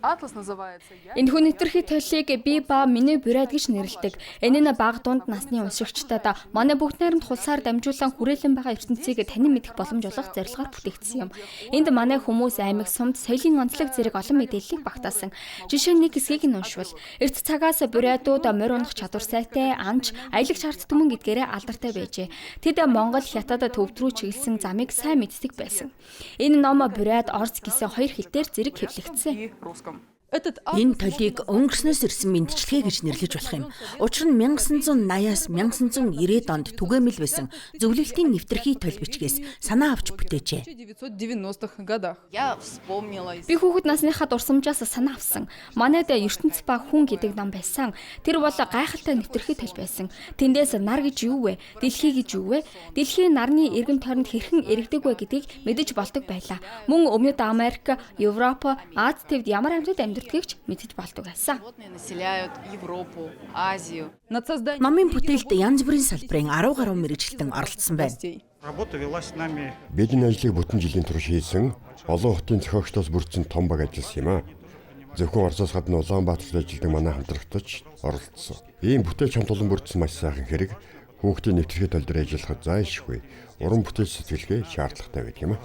Энэ хүн нэвтрхий толийг би ба миний бурайд гэж нэрлэдэг. Энэ нь бага дунд насны уншигчдад манай бүгд найрамд хулсаар дамжуулан хүрээлэн байгаа ертөнцийг танин мэдэх боломж олгох зорилгоор бүтээгдсэн юм. Энд манай хүмүүс аймаг сумд соёлын онцлог зэрэг олон мэдээллийг багтаасан. Жишээ нь нэг хэсгийг нь уншвал эрт цагаас бурайдууд морь унах чадвар сайтай, анч, аялагч ард түмэн гэдгээрээ алдартай байжээ. Тэд Монгол, Хятад төвд рүү чиглэсэн замыг сайн мэддэг байсан. Энэ ном бурайд, орц гэсэн хоёр хэл дээр зэрэг хэвлэгдсэн. Энэ толийг өнгөрснөөс ирсэн мэндчилгээ гэж нэрлэж болох юм. Учир нь 1980-аас 1990 онд түгээмэл байсан зөвлөлтийн нэвтрхий толь бичгээс санаа авч бүтээжээ. Би хүүхэд насныхаа дурсамжаас санаа авсан. Манайд ертөнц ба хүн гэдэг ном байсан. Тэр бол гайхалтай нэвтрхий толь байсан. Тэндээс нар гэж юу вэ? Дэлхий гэж юу вэ? Дэлхийн нарны эргэн тойронд хэрхэн эргэдэг вэ гэдгийг мэдэж болдог байлаа. Мөн Өмнөд Америк, Европ, Аз тивд ямар амьтад гэдгийгч мэдэж болдог байсан. Номын бүтээлд янз бүрийн салбарын 10 гаруй мэргэжилтэн оролцсон байна. Бидний ажлыг бүтэн жилийн турш хийсэн олон хотын зохиогчдоос бүрдсэн том баг ажилласан юм а. Зөвхөн Оросоос гадна Улаанбаатарт ажилладаг манай хамтрагчдад оролцсон. Ийм бүтээлч хамт олон бүрдсэн маш сайхан хэрэг хүүхдийн нэвтрхий тал дээр ажиллахад зайлшгүй уран бүтээл сэтгэлгээ шаардлагатай байдаг юм а.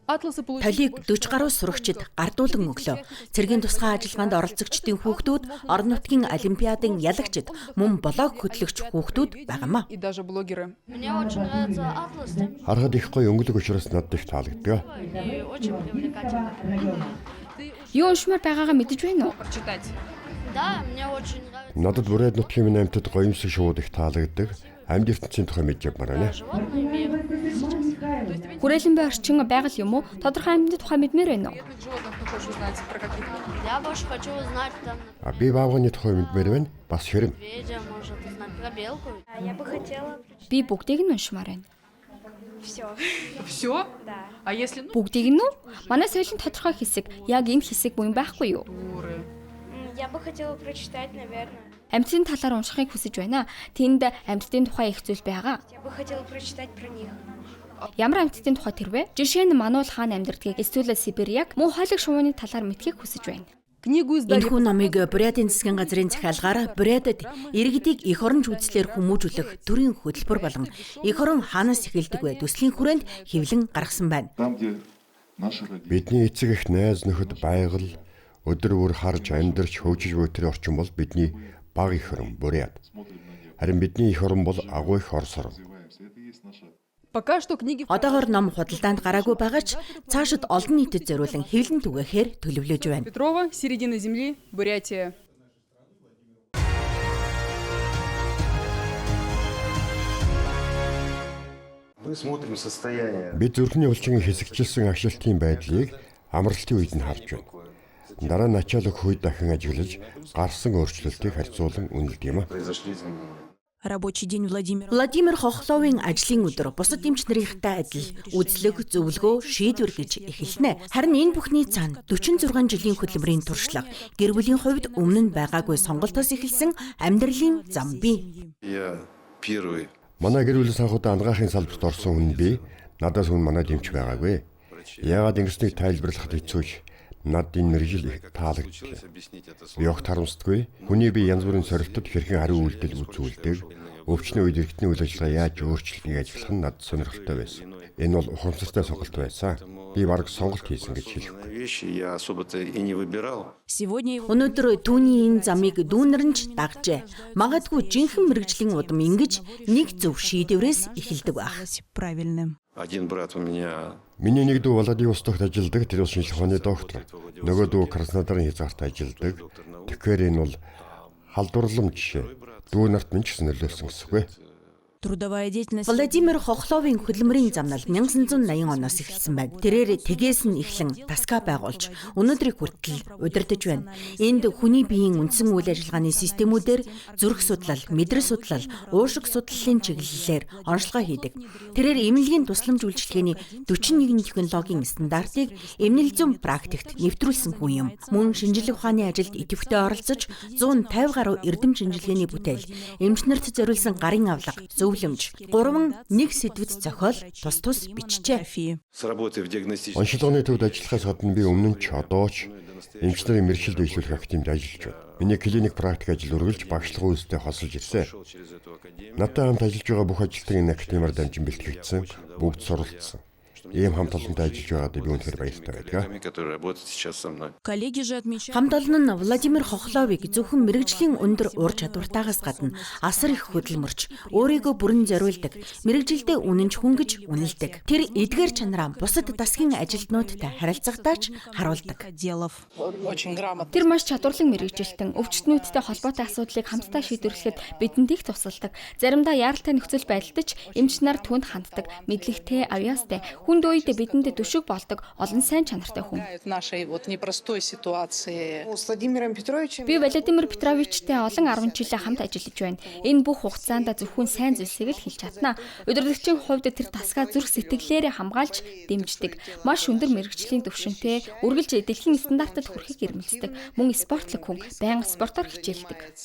Толийг 40 гаруй сурагчид гардуулан өглөө. Цэргийн тусгай ажиллагаанд оролцогчдын хүүхдүүд, орон нутгийн олимпиадын ялагчид, мөн блог хөтлөгч хүүхдүүд байгаамаа. Харахад их гоё өнгөлөг учраас надад их таалагддаг. Юу уншмаар байгаагаа мэдэж байна уу? Надад бүрээд нутгийн минь амьтад гоёмсог шууд их таалагддаг. Амьд ертөнцийн тухай мэдж явмаар байна. Хүрээлэн бай орчин байгаль юм уу? Тодорхой амьтны тухай мэдмээр байна уу? Би баавганы тухай мэдмээр байна. Бас хэрэм. Би бүгдийг нь уншмаар байна. Всё? Да. А если Бүгдийг нь үү? Манай соёлын тодорхой хэсэг, яг энэ хэсэг буян байхгүй юу? Я бы хотела прочитать, наверное. Амьтдын талаар уншихыг хүсэж байна. Тэнд амьтдын тухай их зүйл байгаа. Я бы хотела прочитать про них. Ямар амьтдын тухай тэрвэ? Жишээ нь Мануул хаан амьдардгийг эсвэл Сибиряг мөн хойлог шувууны талаар мэдхийг хүсэж байна. Энэхүү номыг Бурятийн засгийн газрын захиалгаар Бурятад иргэдийг эх оронч үзлээр хүмүүжүүлэх төрийн хөтөлбөр болон эх орон хаанаас эхэлдэг вэ төслийн хүрээнд хэвлэн гаргасан байна. Бидний эцэг эх найз нөхөд байгаль өдөр бүр харж амьдарч хөгжиж буй тэр орчин бол бидний баг эх орон Бурят. Харин бидний эх орон бол агуу их Орос орон. Одоогоор ном худалдаанд гараагүй байгаа ч цаашид олон нийтэд зориулан хэвлэн түгээхээр төлөвлөж байна. Петрова, середина земли, Бурятия. Бид зүрхний улчин хэсэгчилсэн агшилтын байдлыг амралтын үед нь харж байна. Дараа нь ачаалаг үед дахин ажиглаж гарсан өөрчлөлтийг харьцуулан үнэлдэг юм а. Рабочий день Владимир Хохловын ажлын өдөр бусад эмч нарынхтай адил үзлэг, зөвлөгөө, шийдвэр гэж эхэлнэ. Харин энэ бүхний цаана 46 жилийн хөдөлмөрийн туршлага, гэр бүлийн хувьд өмнө нь байгаагүй сонголтоос эхэлсэн амьдралын зам бий. Манай гэр бүлийн санхүүдэд ангаахын салбарт орсон хүн би. Надаас хүн манайд эмч байгаагүй. Яагаад ингэснийг тайлбарлахад хэцүүш. Над энэ мэржил их таалагддаг. Би огт харамсдаггүй. Хүний би янз бүрийн сорилтод хэрхэн хариу үйлдэл үзүүлдэг. Өвчнөө үед эргэтний үйл ажиллагаа яаж өөрчлөлтийг ажиллах нь надад сонирхолтой байсан. Энэ бол ухамсартай сонголт байсан. Би бараг сонголт хийсэн гэж хэлэхгүй. Өнөөдөр түүний энэ замыг дүүнэр нь ч дагжээ. Магадгүй жинхэнэ мэрэгжлийн удам ингэж нэг зөв шийдвэрээс эхэлдэг байх. Миний нэг дүү Владивостокт ажилладаг, тэр бол шинжлэх ухааны доктор. Нөгөө дүү Краснодарын хязгаарт ажилладаг. Тэгэхээр энэ бол халдварлам жишээ. Дүү нарт минь ч нөлөөлсөн гэсүгэй. Владимир Хохловын хөдөлмөрийн замнал 1980 оноос эхэлсэн байна. Тэрээр тэгээс нь эхлэн таска байгуулж өнөөдрийг хүртэл удирдах байна. Энд хүний биеийн үндсэн үйл ажиллагааны системүүдээр зүрх судлал, мэдрэл судлал, уушиг судлалын чиглэлээр онцлогоо хийдэг. Тэрээр эмнэлгийн тусламж үйлчилгээний 41 технологийн стандартыг эмнэл зүйн практикт нэвтрүүлсэн хүн юм. Мөн шинжлэх ухааны ажилд идэвхтэй оролцож 150 гаруй эрдэм шинжилгээний бүтээл, эмчнэрт зориулсан гарын авлага, зөвлөмж, 3 нэг сэдвэд зохиол тус бичжээ. Онцлогооны төвд ажиллахаас гадна би өмнө нь ч одоо ч эмчнэрийн мэргэжил дэвшлүүлэх академид ажиллаж байна. Миний клиник практик ажил үргэлж багшлах үйлстэй хосолж ирсэн. Надтай хамт ажиллаж байгаа бүх ажилтныг энэ академиар дамжин бэлтгэгдсэн, бүгд суралцсан. Ийм хамт олонтой ажиллаж байгаад би үнэхээр баяртай байдаг. Хамт олон нь Владимир Хохловыг зөвхөн мэрэгжлийн өндөр ур чадвартаагаас гадна асар их хөдөлмөрч, өөрийгөө бүрэн зориулдаг, мэрэгжилдээ үнэнч хөнгөж үнэлдэг. Тэр эдгээр чанараа бусад засгийн ажилтнуудтай харилцагтаач харуулдаг. Тэр маш чадварлан мэрэгжилтэн өвчтнүүдтэй холбоотой асуудлыг хамтдаа шийдвэрлэхэд бидэнд их тусалдаг. Заримдаа яаралтай нөхцөл байдалд ч эмч нар түнд ханддаг, мэдлэгтэй, авьяастай. Хүнд үед бидэнд төшөг болдог олон сайн чанартай хүн. Би Владимир Петровичтэй олон 10 жилийн хамт ажиллаж байна. Энэ бүх хугацаанд зөвхөн сайн зүйлсийг л хэлж чадна. Удирдлагчийн хувьд тэр тасгаа зүрх сэтгэлээрээ хамгаалж дэмждэг. Маш өндөр мэрэгжлийн төвшөнтэй, үргэлж дэлхийн стандартад хүрэхийг эрмэлздэг. Мөн спортлог хүн, байнга спортоор хичээлдэг.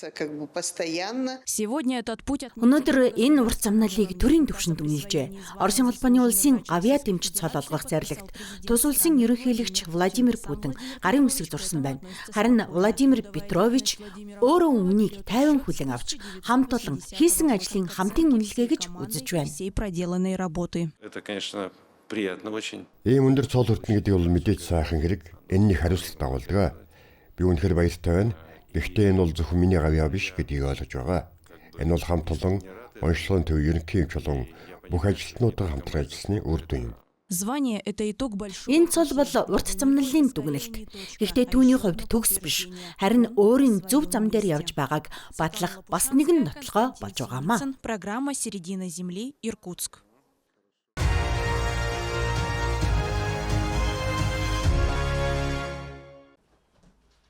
Өнөөдөр энэ урт замналыг төрийн түвшинд үнэлжээ. Оросын холбооны улсын авиа дэмж цол олгох зорилгот тус улсын ерөнхийлөгч Владимир Путин гарын үсэг зурсан байна. Харин Владимир Петрович өөрөө өмнгийг тайван хүлээн авч хамт олон хийсэн ажлын хамтын үнэлгээ гэж үзэж байна. Ийм өндөр цол хүртэнэ гэдэг бол мэдээж сайхан хэрэг. Энэний хариуцлага дагуулдаг. Би үнэхээр баяртай байна. Гэхдээ энэ бол зөвхөн миний авьяа биш гэдгийг ойлгож байгаа. Энэ бол хамт олон онцлогын төв ерөнхий эмч болон бүх ажилтнуудаа хамтран ажилласны үр дүн юм. Энэ цол бол урт замналын дүгнэлт. Гэхдээ түүний хувьд төгс биш. Харин өөрийн зөв зам дээр явж байгааг батлах бас нэгэн нотлогоо болж байгаамаа.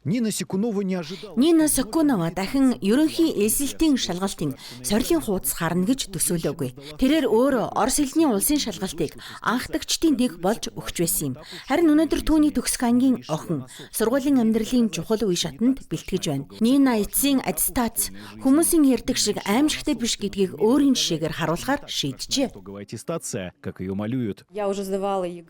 Нина Сакунова дахин ерөнхий эсэлтийн шалгалтын сорилын хуудас харна гэж төсөөлөөгүй. Тэрээр өөрөө Орос хэлний улсын шалгалтыг анхдагчдын нэг болж өгч байсан юм. Харин өнөөдөр түүний төгсөх ангийн охин сургуулийн амьдралын чухал үе шатанд бэлтгэж байна. Нина эцсийн аттестат хүмүүсийн ярьдаг шиг аимшигтай биш гэдгийг өөрийн жишээгээр харуулахаар шийджээ.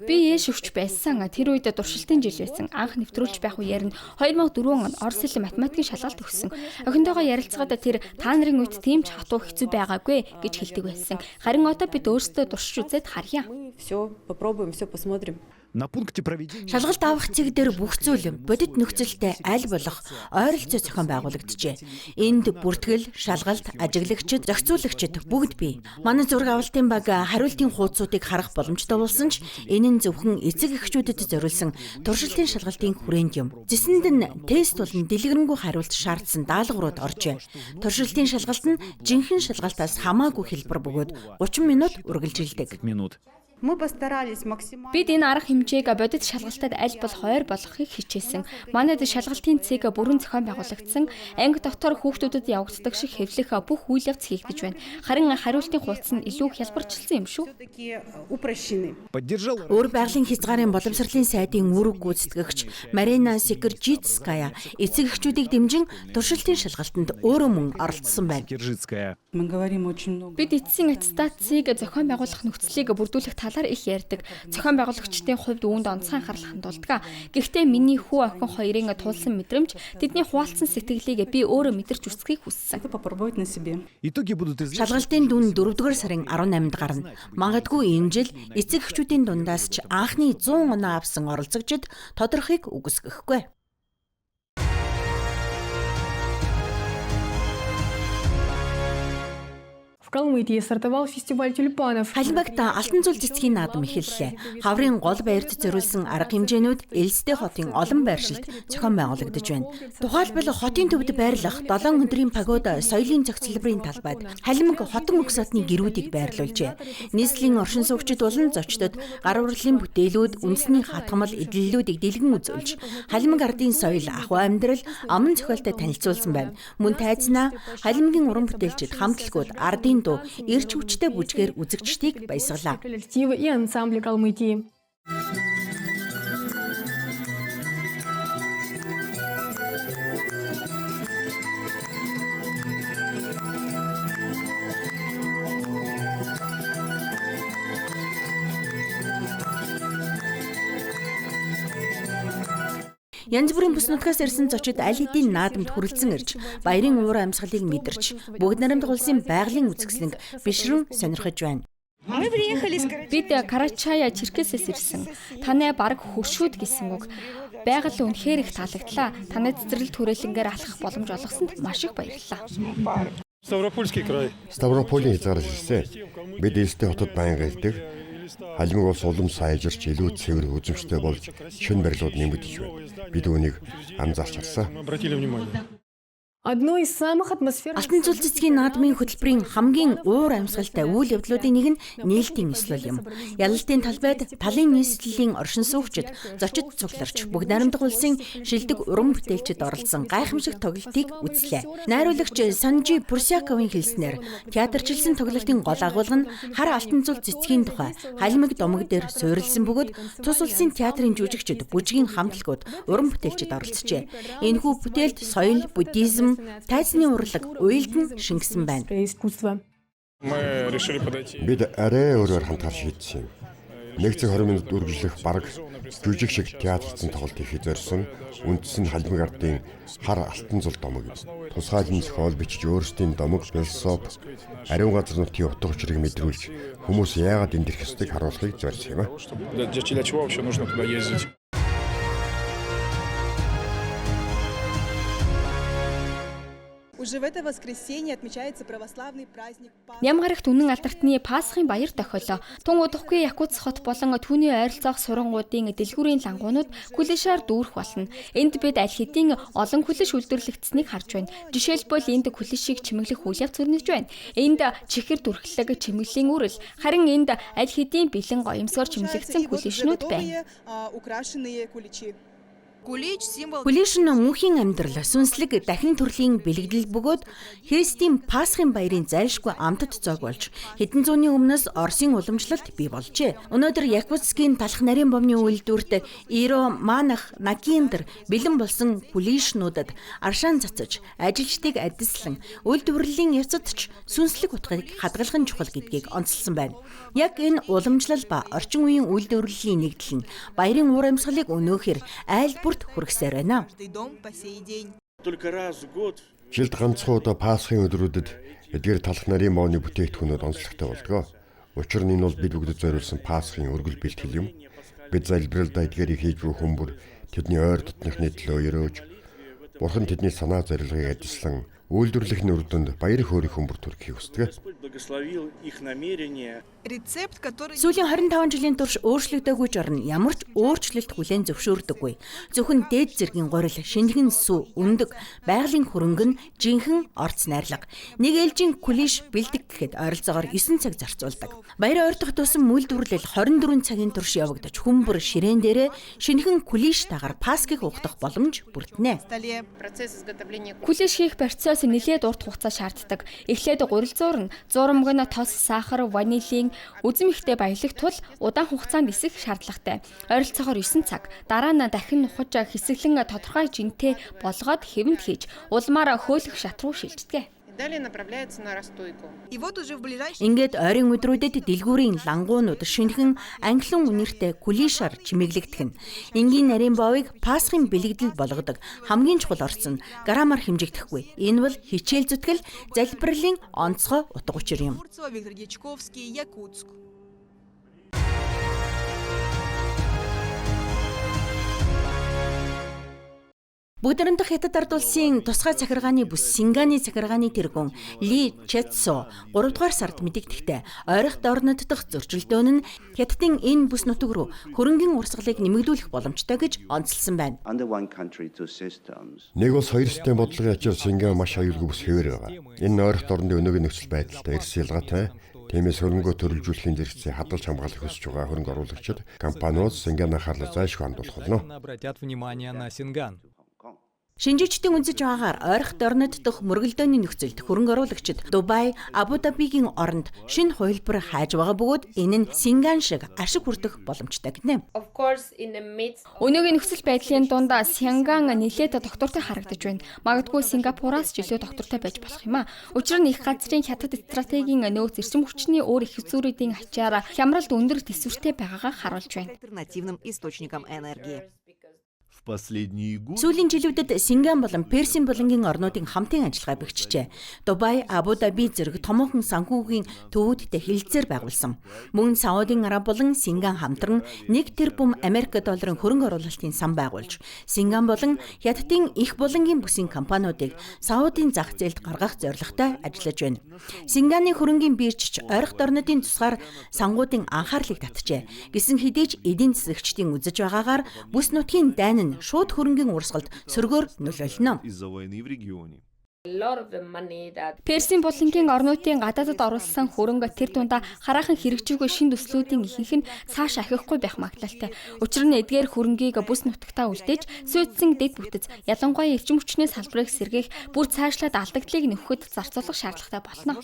Би ээш өгч байсан. Тэр үед туршилтын жил байсан. Анх нэвтрүүлж байх үеэр нь 2004 онд Орос хэлний математикийн шалгалт өгсөн. Охинтойгоо ярилцгаад тэр та нарын үед тийм ч хатуу хэцүү байгаагүй гэж хэлдэг байсан. Харин одоо бид өөрсдөө туршиж үзээд харъя. Шалгалт авах цэг дээр бүх зүйл бодит нөхцөлтэй аль болох ойролцоо зохион байгуулагджээ. Энд бүртгэл, шалгалт, ажиглагчид, зохицуулагчид бүгд бий. Манай зураг авалтын баг хариултын хуудсуудыг харах боломжтой болсон ч энэ нь зөвхөн эцэг эхчүүдэд зориулсан туршилтын шалгалтын хүрээнд юм. Зэсэнд нь тест болон дэлгэрэнгүй хариулт шаардсан даалгаврууд оржээ. Туршилтын шалгалт нь жинхэнэ шалгалтаас хамаагүй хэлбэр бөгөөд 30 минут үргэлжилдэг. Бид энэ арга хэмжээг бодит шалгалтад аль болох ойр болгохыг хичээсэн. Манайд шалгалтын цэг бүрэн зохион байгуулагдсан. Анги дотор хүүхдүүдэд явагддаг шиг хэвлэх бүх үйл явц хийгдэж байна. Харин хариултын хуудас нь илүү хялбарчилсан юм шүү. Өөр байгалийн хязгаарын боловсролын сайдын үүрэг гүйцэтгэгч Марина Секиржицкая эцэг эхчүүдийг дэмжин туршилтын шалгалтанд өөрөө мөн оролцсон байна. Бид эцсийн аттестацийг зохион байгуулах нөхцөлийг бүрдүүлэх талаар их ярьдаг. Зохион байгуулагчдын хувьд үүнд онцгой анхаарал хандуулдаг. Гэхдээ миний хүү охин хоёрын тулсан мэдрэмж, тэдний хуваалцсан сэтгэлийг би өөрөө мэдэрч үзхийг хүссэн. Шалгалтын дүн 4-р сарын 18-нд гарна. Магадгүй энэ жил эцэг эхчүүдийн дундаас ч анхны 100 оноо авсан оролцогчид тодорхойг үгүйсгэхгүй. Калмыкии стартовал фестиваль тюльпанов. Халимагт алтан зүйл цэцгийн наадам эхэллээ. Хаврын гол баярт зориулсан арга хэмжээнүүд Элстэй хотын олон байршилд зохион байгуулагдаж байна. Тухайлбал хотын төвд байрлах 7 өдрийн пагода соёлын зохицлбарын талбайд Халимаг хотон угсаатны гэрүүдийг байрлуулжээ. Нийслэлийн оршин суугчид болон зочдод гар урлалын бүтээлүүд, үндэсний хатгамал эдлэлүүдийг дэлгэн үзүүлж, Халимаг ардын соёл, ахуй амьдрал, аман зохиолтой танилцуулсан байна. Мөн тайзнаа Халимагийн уран бүтээлчид, хамтлагууд, ардын эрч хүчтэй бүжгээр үзэгчдийг баясгалаа. Коллективы и ансамбли Калмыкии. Янз бүрийн бүс нутгаас ирсэн зочид аль хэдийн наадамд хүрэлцэн ирж, баярын уур амьсгалыг мэдэрч, бүгд наримдах улсын байгалийн үзэсгэлэнг бишрэн сонирхож байна. Бид Карачая Черкесээс ирсэн. Танай бараг хөршүүд гэсэн үг. Байгаль үнэхээр их таалагдлаа. Танай цэцэрлэг түрээлэнгээр алхах боломж олгосонд маш их баярлалаа. Ставрополийн хязгаараас ирсэн. Бид Эстэ хотод байнга ирдэг. Халимаг улс улам сайжирч илүү цэвэр үзэмжтэй болж шин барилууд нэмэгдэж байна. Бид үүнийг анзаарч харсан. Одно из самых атмосферных... Алтан цул цэцгийн наадмын хөтөлбөрийн хамгийн уур амьсгалтай үйл явдлуудын нэг нь нээлтийн нислэл юм. Ялалтын талбайд талын нийслэлийн оршин суугчид, зочид цугларч, бүгд наримдах улсын шилдэг уран бүтээлчид оролцсон гайхамшиг тоглолтыг үзлээ. Найруулагч Санжи Пурсяковын хэлснээр театрчилсан тоглолтын гол агуулга нь хар алтан цул цэцгийн тухай халимаг домог дээр суурилсан бөгөөд тус улсын театрын жүжигчид, бүжгийн хамтлагууд, уран бүтээлчид оролцжээ. Энэхүү бүтээлд соёл, буддизм, тайзны урлаг, уйлдан шингэсэн байна. Бид арай өөрөөр хандхаар шийдсэн юм. 1 цаг 20 минут үргэлжлэх бараг жүжиг шиг театрцсан тоглолт хийх зорьсон үндэс нь халимаг ардын хар алтан зул домог. Тусгай зохиол бичиж өөрсдийн домог, философи, ариун газар нутгийн утга учирыг мэдрүүлж хүмүүс яагаад энд ирэх ёстойг харуулахыг зорьсон юм а. Нямгарагт үнэн алдартны Пасхын баяр тохиолоо. Тун удахгүй Якутс хот болон түүний ойролцоох сурангуудын дэлгүүрийн лангуунууд күлэшээр дүүрэх болно. Энд бид аль хэдийн олон күлэш үйлдвэрлэгдсэнийг харж байна. Жишээлбэл энд күлэшийг чимэглэх үйл явц өрнөж байна. Энд чихэр дүрхлэг чимэглэлийн үрэл, харин энд аль хэдийн бэлэн гоёмсоор чимэглэгдсэн күлэшнүүд байна. Күлэш нь мөнхийн амьдрал, сүнслэг дахин төрлийн бэлэгдэл бөгөөд Христийн Пасхын баярын зайлшгүй амтд цог болж хэдэн зууны өмнөөс Оросын уламжлалт бий болжээ. Өнөөдөр Якутскийн талх нарийн бомны үйлдвэрт Иро Манах Накиндер бэлэн болсон күлэшнүүдэд аршаан цацаж, ажилчдыг адислан, үйлдвэрлэлийн явцад ч сүнслэг утгыг хадгалах нь чухал гэдгийг онцлсан байна. Яг энэ уламжлал ба орчин үеийн үйлдвэрлэлийн нэгдэл нь баярын уур амьсгалыг өнөөхөр айлбар хүргэсээр байна. Жилд ганцхан удаа Пасхын өдрүүдэд эдгээр талх нарийн бомны бүтээгдэхүүнүүд онцлогтой болдог. Учир нь энэ бол бид бүгдэд зориулсан Пасхын өргөл бэлтгэл юм. Бид залбиралдаа эдгээрийг хийж буй хүмүүр тэдний ойр дотныхны төлөө өрөөж, Бурхан тэдний санаа зорилгыг адислан үйлдвэрлэх үр дүнд баяр хөөргийг хүмүүр төрөхийг хүсдэг. Сүүлийн 25 жилийн турш өөрчлөгдөөгүй жорн ямар ч өөрчлөлт хүлээн зөвшөөрдөггүй. Зөвхөн дээд зэргийн горил, шинэхэн сүү, өндөг, байгалийн хөрөнгө нь жинхэнэ орц найрлага. Нэг ээлжийн күлэш бэлдэх гэхэд ойролцоогоор 9 цаг зарцуулдаг. Баяр ойр дахь тусан үйлдвэрлэл 24 цагийн турш явагдаж хүмүүр ширээн дээрээ шинэхэн күлэш дагаар Пасхыг угтах боломж бүрднэ. Күлэш хийх процесс нэлээд урт хугацаа шаарддаг. Эхлээд гурилзуур нь зурамг нь тос, сахар, ванилийн үзэм ихтэй баялах тул удаан хугацаанд нисэх шаардлагатай. Ойролцоогоор 9 цаг. Дараа нь дахин нухаж хэсэглэн тодорхой жинтэй болгоод хэвэнд хийж улмаар хөөлөх шат руу шилждэг. Ингээд ойрын өдрүүдэд дэлгүүрийн лангуунууд шинэхэн англин үнэртэй күлэшээр чимэглэгдэх нь энгийн нарийн боовыг Пасхын бэлэгдэл болгодог хамгийн чухал орц нь граммаар хэмжигдэхгүй. Энэ бол хичээл зүтгэл, залбирлын онцгой утга учир юм. Бүгд наримдах Хятад ард улсын тусгай захиргааны бүс Синганы захиргааны тэргүүн Ли Чэтсо 3 дугаар сард мэдэгдэхдээ ойрох орнод дахь зөрчилдөөн нь Хятадын энэ бүс нутаг руу хөрөнгөний урсгалыг нэмэгдүүлэх боломжтой гэж онцлсан байна. Нэг улс хоёр систем бодлогын ачаар Сингапур маш аюулгүй бүс хэвээр байгаа. Энэ ойрох орны өнөөгийн нөхцөл байдалтай эрс ялгаатай. Тиймээс хөрөнгө төрөлжүүлэхийн зэрэгцээ хадгалж хамгаалах хүсэж байгаа хөрөнгө оруулагчид компаниуд Синганы анхаарлаа зайлшгүй хандуулах болно. Шинжигчдийн үндэс байгаагаар ойрох орнод дахь мөргөлдөөний нөхцөлд хөрөнгө оруулагчид Дубай, Абу Дабигийн оронд шинэ хувилбар хайж байгаа бөгөөд энэ нь Синган шиг ашиг хүртэх боломжтой гэнэ. Өнөөгийн нөхцөл байдлын дунд Синган нэлээд доктортой харагдаж байна. Магадгүй Сингапураас ч илүү доктортой байж болох юм а. Учир нь их газрын Хятад стратегийн нөөц эрчим хүчний өөр их үзүүрийн ачаар хямралд өндөр төсвөртэй байгаагаа харуулж байна. Сүүлийн жилүүдэд Сингапур болон Персийн булангийн орнуудын хамтын ажиллагаа бэхжижээ. Дубай, Абу Даби зэрэг томоохон санхүүгийн төвүүдтэй хэлэлцээр байгуулсан. Мөн Саудын Араб болон Сингапур хамтран 1 тэрбум Америк долларын хөрөнгө оруулалтын сан байгуулж, Сингапур болон Хятадын их булангийн бүсийн компаниудыг Саудын зах зээлд гаргах зорилготой ажиллаж байна. Сингапурын хөрөнгийн биржч ойрхон орнуудын тусгаар сангуудын анхаарлыг татжээ. Гэсэн хэдий ч эдийн засагчдын үзэж байгаагаар бүс нутгийн дайн нь шууд хөрөнгийн урсгалд сөргөөр нөлөөлнө. Персийн булангийн орнуудын гадаадд оруулсан хөрөнгө тэр дундаа хараахан хэрэгжүүгүй шин төслүүдийн ихэнх нь цааш ахихгүй байх магадлалтай. Учир нь эдгээр хөрөнгийг бүс нутагтаа үлдээж, сүйдсэн дэд бүтэц, ялангуяа эрчим хүчний салбарыг сэргээх, бүр цаашлаад алдагдлыг нөхөхөд зарцуулах шаардлагатай болно.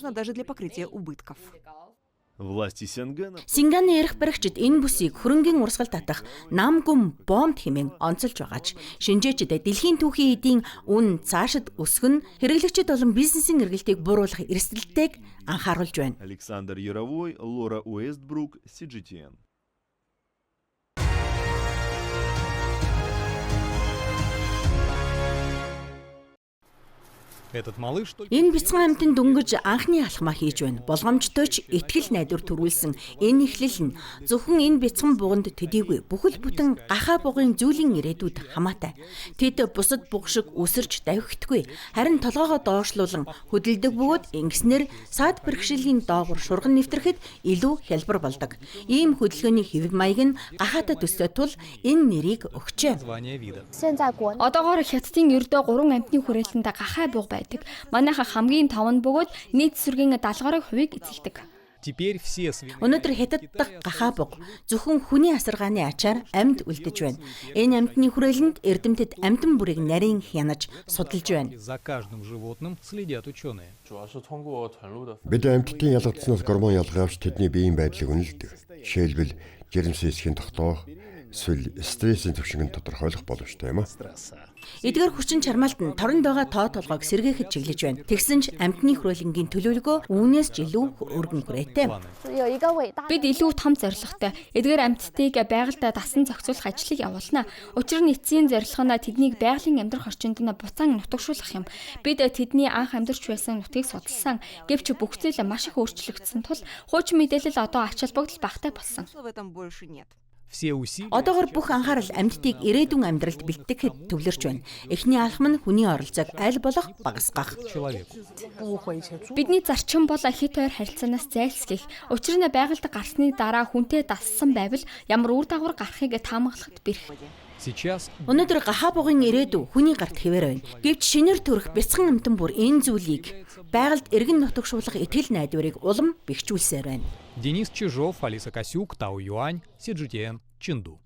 Сингапурын эрх баригчид энэ бүсийг хөрөнгийн урсгал татах намгүм бомб хэмээн онцолж байгаач. Шинжээчид дэлхийн түүхийн эдийн үн цаашид өсгөн хэрэглэгчид болон бизнесийн эргэлтийг бууруулах эрсдэлтэйг анхааруулж байна. Александр Яровой, Лора Уэстбрук, CGTN. Энэ бяцхан амьтанд дөнгөж анхны алхмаа хийж байна. Болгоомжтой ч итгэл найдвар төрүүлсэн энэ эхлэл нь зөвхөн энэ бяцхан буганд төдийгүй бүхэл бүтэн гахаа бугын зүйлийн ирээдүйд хамаатай. Тэд бусад буг шиг өсөрч давхигдгүй. Харин толгоогоо доошлуулан хөдөлдөг бөгөөд ингэснээр саад бэрхшээлийн доогуур шурган нэвтрэхэд илүү хялбар болдог. Ийм хөдөлгөөний хэв маяг нь гахаатай төстэй тул энэ нэрийг өгчээ. Одоогоор Хятадын ердөө 3 амьтны хүрээлэнд гахаа буг байдаг. Манайха хамгийн том нь бөгөөд нийт сүргийн 70% эзэлдэг. Өнөөдөр Хятад дахь гахаа буг зөвхөн хүний асаргааны ачаар амьд үлдэж байна. Энэ амьтны хүрээлэнд эрдэмтэд амьтан бүрийг нарийн хянаж судалж байна. Бид амьтдын ялгадсанаас гормон ялгаавч тэдний биеийн байдлыг үнэлдэг. Жишээлбэл жирэмсэн эсхийн тогтоох, эсвэл стрессийн төвшинг нь тодорхойлох боломжтой юм а. Эдгээр хүчин чармаалт нь торонд байгаа тоо толгойг сэргээхэд чиглэж байна. Тэгсэн ч амьтны хүрээлэнгийн төлөвлөгөө үүнээс ч илүү өргөн хүрээтэй. Бид илүү том зорилготой эдгээр амьтдыг байгальд дасан зохицуулах ажлыг явуулна. Учир нь эцсийн зорилго нь тэднийг байгалийн амьдрах орчинд нь буцаан нутагшуулах юм. Бид тэдний анх амьдарч байсан нутгийг судалсан. Гэвч бүх зүйл маш их өөрчлөгдсөн тул хуучин мэдээлэл одоо ач холбогдол багтай болсон. Одоогор бүх анхаарал амьтдыг ирээдүйн амьдралд бэлтгэхэд төвлөрч байна. Эхний алхам нь хүний оролцоог аль болох багасгах. Бидний зарчим бол хит ойр харилцаанаас зайлсхийх. Учир нь байгальд гарсны дараа хүнтэй дассан байвал ямар үр дагавар гарахыг таамаглахад бэрх. Өнөөдөр гахаа бугын ирээдүй хүний гарт хэвээр байна. Гэвч шинээр төрөх бяцхан амьтан бүр энэ зүйлийг байгальд эргэн нутагшуулах итгэл найдварыг улам бэхжүүлсээр байна. Денис Чижов, Алиса Косюк, Тау Юань, CGTN, Чинду.